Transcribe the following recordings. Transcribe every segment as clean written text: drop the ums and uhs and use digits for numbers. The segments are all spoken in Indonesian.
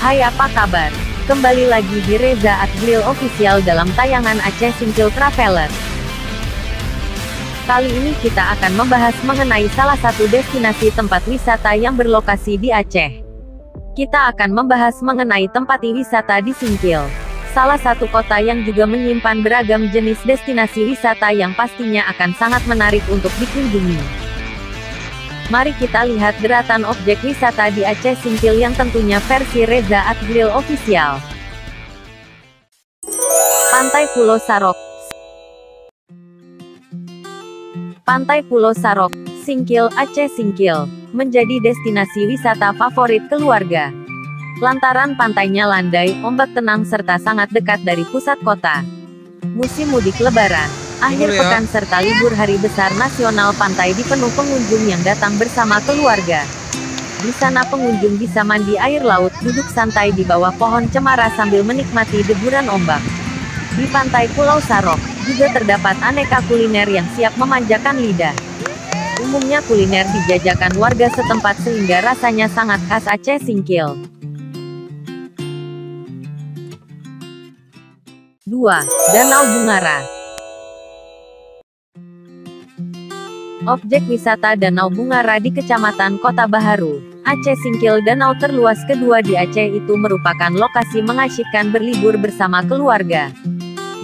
Hai, apa kabar? Kembali lagi di Reza Adglil Official dalam tayangan Aceh Singkil Traveler. Kali ini kita akan membahas mengenai salah satu destinasi tempat wisata yang berlokasi di Aceh. Kita akan membahas mengenai tempat wisata di Singkil, salah satu kota yang juga menyimpan beragam jenis destinasi wisata yang pastinya akan sangat menarik untuk dikunjungi. Mari kita lihat deretan objek wisata di Aceh Singkil yang tentunya versi Reza Adglil Official. Pantai Pulau Sarok. Pantai Pulau Sarok, Singkil, Aceh Singkil, menjadi destinasi wisata favorit keluarga. Lantaran pantainya landai, ombak tenang serta sangat dekat dari pusat kota. Musim mudik lebaran, akhir pekan serta libur hari besar nasional, pantai dipenuh pengunjung yang datang bersama keluarga. Di sana pengunjung bisa mandi air laut, duduk santai di bawah pohon cemara sambil menikmati deburan ombak. Di Pantai Pulau Sarok, juga terdapat aneka kuliner yang siap memanjakan lidah. Umumnya kuliner dijajakan warga setempat sehingga rasanya sangat khas Aceh Singkil. 2. Danau Bungara. Objek wisata Danau Bungara di Kecamatan Kota Baharu, Aceh Singkil. Danau terluas kedua di Aceh itu merupakan lokasi mengasyikkan berlibur bersama keluarga.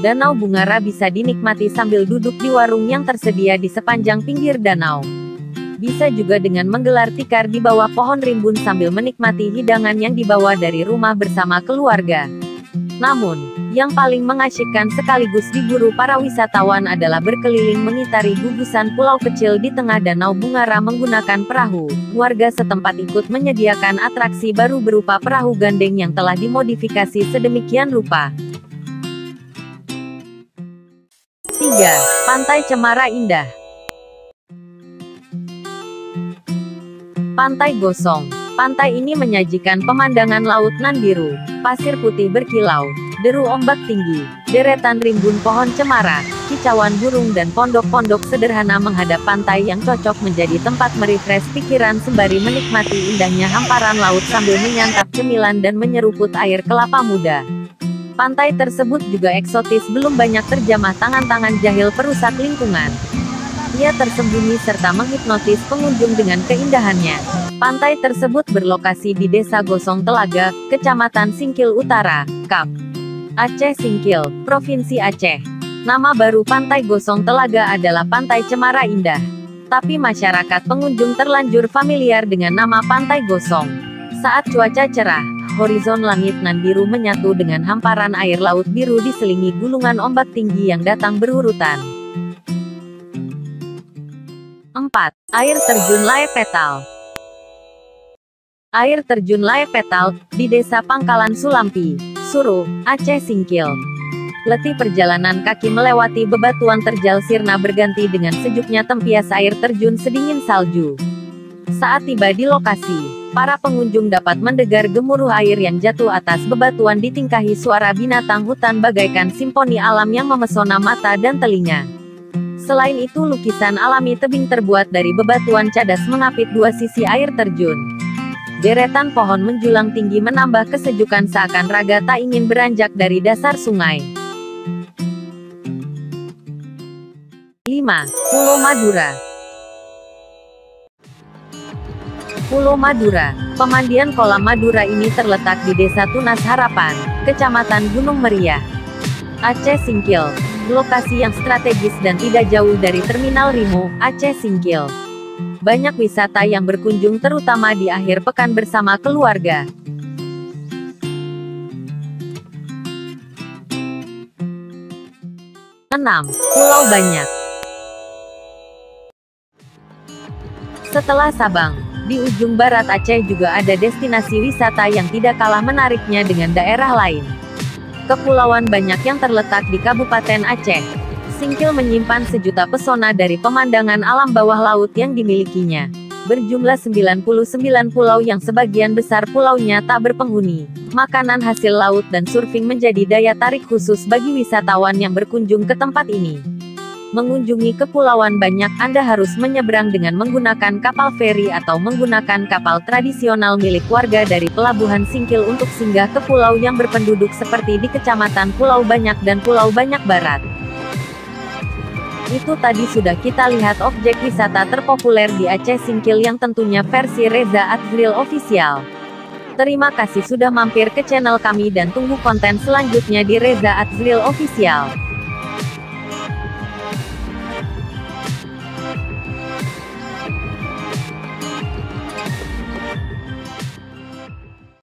Danau Bungara bisa dinikmati sambil duduk di warung yang tersedia di sepanjang pinggir danau. Bisa juga dengan menggelar tikar di bawah pohon rimbun sambil menikmati hidangan yang dibawa dari rumah bersama keluarga. Namun, yang paling mengasyikkan sekaligus diburu para wisatawan adalah berkeliling mengitari gugusan pulau kecil di tengah Danau Bungara menggunakan perahu. Warga setempat ikut menyediakan atraksi baru berupa perahu gandeng yang telah dimodifikasi sedemikian rupa. 3. Pantai Cemara Indah. Pantai Gosong. Pantai ini menyajikan pemandangan laut nan biru, pasir putih berkilau, deru ombak tinggi, deretan rimbun pohon cemara, kicauan burung dan pondok-pondok sederhana menghadap pantai yang cocok menjadi tempat merefresh pikiran sembari menikmati indahnya hamparan laut sambil menyantap cemilan dan menyeruput air kelapa muda. Pantai tersebut juga eksotis, belum banyak terjamah tangan-tangan jahil perusak lingkungan. Ia tersembunyi serta menghipnotis pengunjung dengan keindahannya. Pantai tersebut berlokasi di Desa Gosong Telaga, Kecamatan Singkil Utara, Kap. Aceh Singkil, Provinsi Aceh. Nama baru Pantai Gosong Telaga adalah Pantai Cemara Indah. Tapi masyarakat pengunjung terlanjur familiar dengan nama Pantai Gosong. Saat cuaca cerah, horizon langit nan biru menyatu dengan hamparan air laut biru diselingi gulungan ombak tinggi yang datang berurutan. 4. Air terjun Lae Petal. Air terjun Lae Petal, di Desa Pangkalan Sulampi, Suro, Aceh Singkil. Letih perjalanan kaki melewati bebatuan terjal sirna berganti dengan sejuknya tempias air terjun sedingin salju. Saat tiba di lokasi, para pengunjung dapat mendengar gemuruh air yang jatuh atas bebatuan ditingkahi suara binatang hutan bagaikan simfoni alam yang memesona mata dan telinga. Selain itu, lukisan alami tebing terbuat dari bebatuan cadas mengapit dua sisi air terjun. Deretan pohon menjulang tinggi menambah kesejukan seakan raga tak ingin beranjak dari dasar sungai. 5. Pulau Madura. Pulau Madura. Pemandian kolam Madura ini terletak di Desa Tunas Harapan, Kecamatan Gunung Meriah, Aceh Singkil. Lokasi yang strategis dan tidak jauh dari Terminal Rimo, Aceh Singkil. Banyak wisata yang berkunjung terutama di akhir pekan bersama keluarga. 6. Pulau Banyak. Setelah Sabang, di ujung barat Aceh juga ada destinasi wisata yang tidak kalah menariknya dengan daerah lain. Kepulauan Banyak yang terletak di Kabupaten Aceh Singkil menyimpan sejuta pesona dari pemandangan alam bawah laut yang dimilikinya. Berjumlah 99 pulau yang sebagian besar pulaunya tak berpenghuni. Makanan hasil laut dan surfing menjadi daya tarik khusus bagi wisatawan yang berkunjung ke tempat ini. Mengunjungi Kepulauan Banyak, Anda harus menyeberang dengan menggunakan kapal feri atau menggunakan kapal tradisional milik warga dari Pelabuhan Singkil untuk singgah ke pulau yang berpenduduk seperti di Kecamatan Pulau Banyak dan Pulau Banyak Barat. Itu tadi sudah kita lihat objek wisata terpopuler di Aceh Singkil yang tentunya versi Reza Adzril Official. Terima kasih sudah mampir ke channel kami dan tunggu konten selanjutnya di Reza Adzril Official.